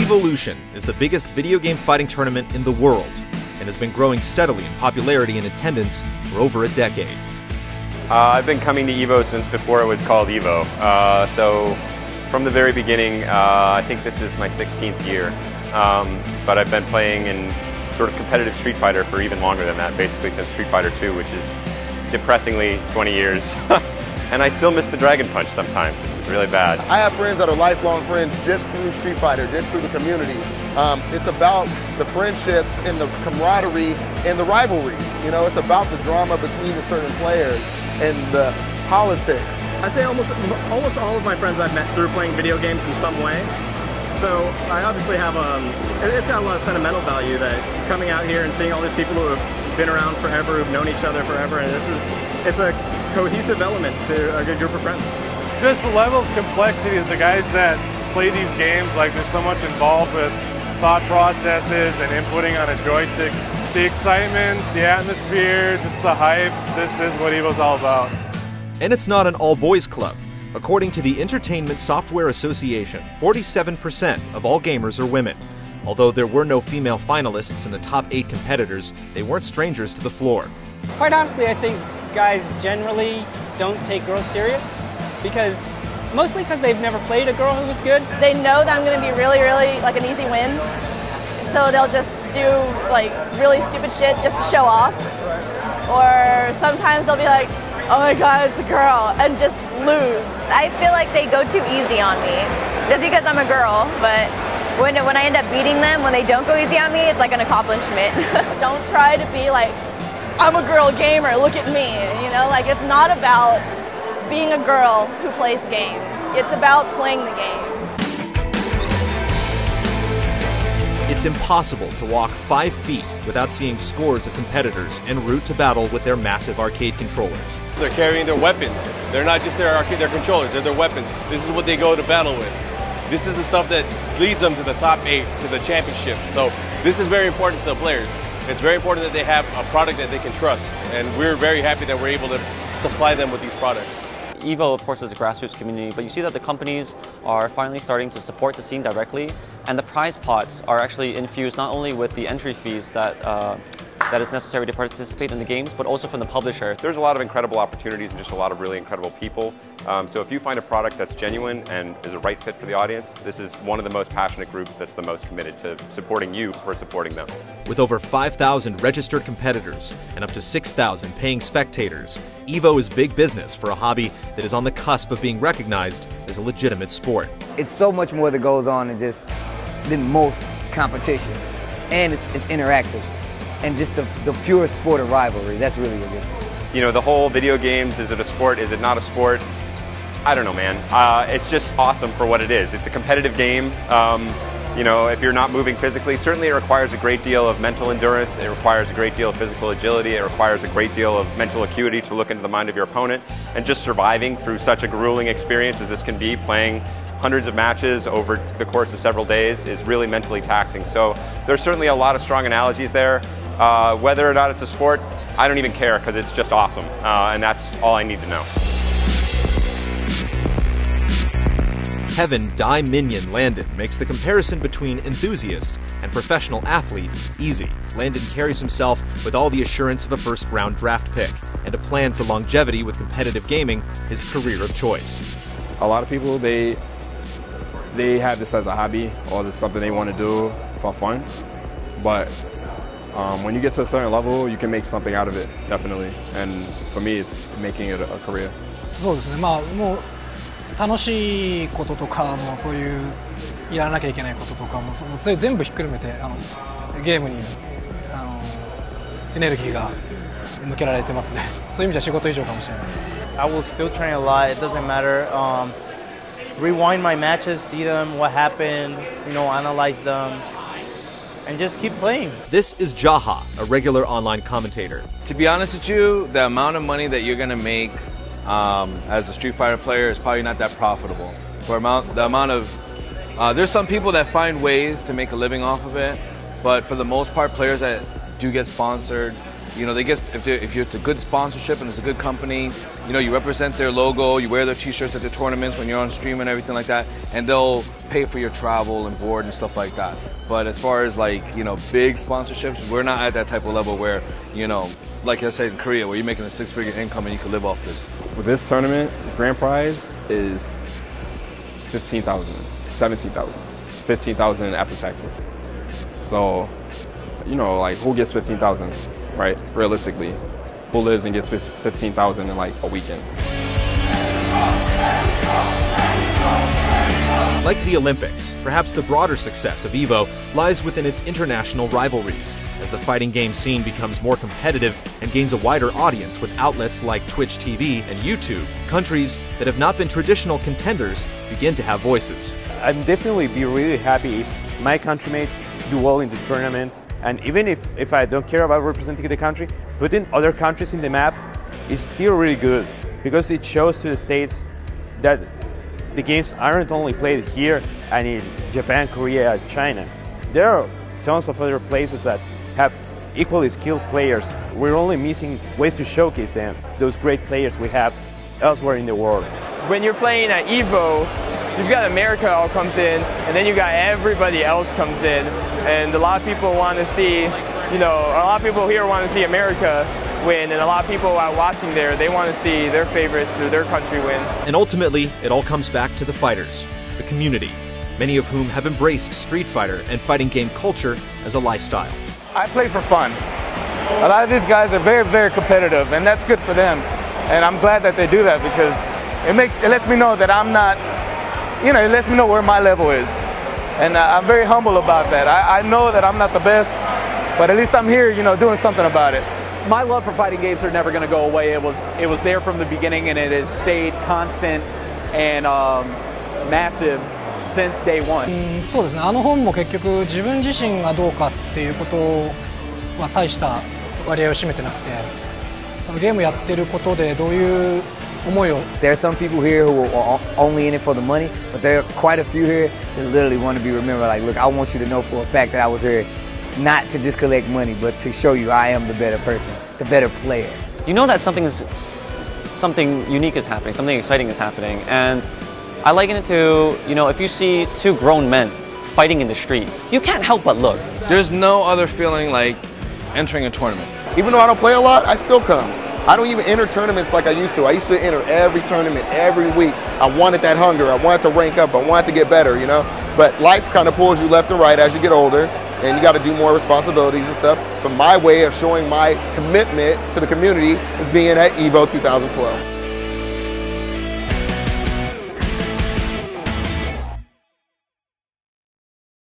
Evolution is the biggest video game fighting tournament in the world and has been growing steadily in popularity and attendance for over a decade. I've been coming to EVO since before it was called EVO. So from the very beginning, I think this is my 16th year. But I've been playing in sort of competitive Street Fighter for even longer than that, basically since Street Fighter 2, which is depressingly 20 years. And I still miss the Dragon Punch sometimes. It's really bad. I have friends that are lifelong friends just through Street Fighter, just through the community. It's about the friendships and the camaraderie and the rivalries. You know, it's about the drama between the certain players and the politics. I'd say almost all of my friends I've met through playing video games in some way. So I obviously have it's got a lot of sentimental value that coming out here and seeing all these people who have been around forever, who've known each other forever, and it's a cohesive element to a good group of friends. Just the level of complexity of the guys that play these games, like there's so much involved with thought processes and inputting on a joystick. The excitement, the atmosphere, just the hype, this is what EVO's all about. And it's not an all-boys club. According to the Entertainment Software Association, 47% of all gamers are women. Although there were no female finalists in the top 8 competitors, they weren't strangers to the floor. Quite honestly, I think guys generally don't take girls serious, mostly because they've never played a girl who was good. They know that I'm going to be really like an easy win, so they'll just do like really stupid shit just to show off. Or sometimes they'll be like, oh my god, it's a girl, and just lose. I feel like they go too easy on me, just because I'm a girl, but when I end up beating them, when they don't go easy on me, it's like an accomplishment. Don't try to be like, I'm a girl gamer, look at me, you know? Like, it's not about being a girl who plays games. It's about playing the game. It's impossible to walk 5 feet without seeing scores of competitors en route to battle with their massive arcade controllers. They're carrying their weapons. They're not just their controllers, they're their weapons. This is what they go to battle with. This is the stuff that leads them to the top 8, to the championship. So this is very important to the players. It's very important that they have a product that they can trust, and we're very happy that we're able to supply them with these products. EVO, of course, is a grassroots community, but you see that the companies are finally starting to support the scene directly, and the prize pots are actually infused not only with the entry fees that is necessary to participate in the games, but also from the publisher. There's a lot of incredible opportunities and just a lot of really incredible people. So if you find a product that's genuine and is a right fit for the audience, this is one of the most passionate groups that's the most committed to supporting you for supporting them. With over 5,000 registered competitors and up to 6,000 paying spectators, EVO is big business for a hobby that is on the cusp of being recognized as a legitimate sport. It's so much more that goes on than most competition, and it's interactive. And just the pure sport of rivalry, that's really what it is. You know, the whole video games, is it a sport, is it not a sport? I don't know, man. It's just awesome for what it is. It's a competitive game. You know, if you're not moving physically, certainly it requires a great deal of mental endurance, it requires a great deal of physical agility, it requires a great deal of mental acuity to look into the mind of your opponent, and just surviving through such a grueling experience as this can be, playing hundreds of matches over the course of several days, is really mentally taxing. So there's certainly a lot of strong analogies there. Whether or not it's a sport, I don't even care, because it's just awesome, and that's all I need to know. Kevin Die Minion Landon makes the comparison between enthusiast and professional athlete easy. Landon carries himself with all the assurance of a first-round draft pick and a plan for longevity with competitive gaming, his career of choice. A lot of people, they have this as a hobby, or this is something they want to do for fun, but when you get to a certain level, you can make something out of it, definitely. And for me, it's making it a career. そうですね。まあもう楽しいこととかもそういうやらなきゃいけないこととかもそれ全部ひっくるめてゲームにエネルギーが向けられてますね。そういう意味じゃ仕事以上かもしれない。I will still train a lot. It doesn't matter. Rewind my matches, see them, what happened, you know, analyze them. And just keep playing. This is Jaha, a regular online commentator. To be honest with you, the amount of money that you're going to make as a Street Fighter player is probably not that profitable. There's some people that find ways to make a living off of it, but for the most part, players that do get sponsored, You know, they get if it's a good sponsorship and it's a good company, you know, you represent their logo, you wear their t-shirts at the tournaments when you're on stream and everything like that, and they'll pay for your travel and board and stuff like that. But as far as like, you know, big sponsorships, we're not at that type of level where, you know, like I said in Korea, where you're making a 6-figure income and you can live off this. With this tournament, grand prize is 15,000, 17,000, 15,000 after taxes. So, you know, like who gets 15,000, right? Realistically, who lives and gets 15,000 in like a weekend? Like the Olympics, perhaps the broader success of EVO lies within its international rivalries. As the fighting game scene becomes more competitive and gains a wider audience with outlets like Twitch TV and YouTube, countries that have not been traditional contenders begin to have voices. I'd definitely be really happy if my countrymates do well in the tournament, and even if I don't care about representing the country, putting other countries in the map is still really good, because it shows to the States that the games aren't only played here and in Japan, Korea, China. There are tons of other places that have equally skilled players. We're only missing ways to showcase them, those great players we have elsewhere in the world. When you're playing at EVO, you've got America all comes in, and then you've got everybody else comes in, and a lot of people want to see, you know, a lot of people here want to see America win, and a lot of people out watching there, they want to see their favorites or their country win. And ultimately, it all comes back to the fighters, the community, many of whom have embraced Street Fighter and fighting game culture as a lifestyle. I play for fun. A lot of these guys are very, very competitive, and that's good for them. And I'm glad that they do that, because it lets me know that I'm not, you know, it lets me know where my level is. And I'm very humble about that. I know that I'm not the best, but at least I'm here, you know, doing something about it. My love for fighting games are never going to go away. It was there from the beginning, and it has stayed constant and massive since day one. そうですね。あの本も結局自分自身がどうかっていうことは大した割合を占めてなくて、そのゲームやってることでどういう思いを。There are some people here who are only in it for the money, but there are quite a few here that literally want to be remembered. Like, look, I want you to know for a fact that I was here. Not to just collect money, but to show you I am the better person, the better player. You know that something unique is happening, something exciting is happening, and I liken it to, you know, if you see two grown men fighting in the street, you can't help but look. There's no other feeling like entering a tournament. Even though I don't play a lot, I still come. I don't even enter tournaments like I used to. I used to enter every tournament, every week. I wanted that hunger. I wanted to rank up. I wanted to get better, you know? But life kind of pulls you left and right as you get older, and you got to do more responsibilities and stuff. But my way of showing my commitment to the community is being at EVO 2012.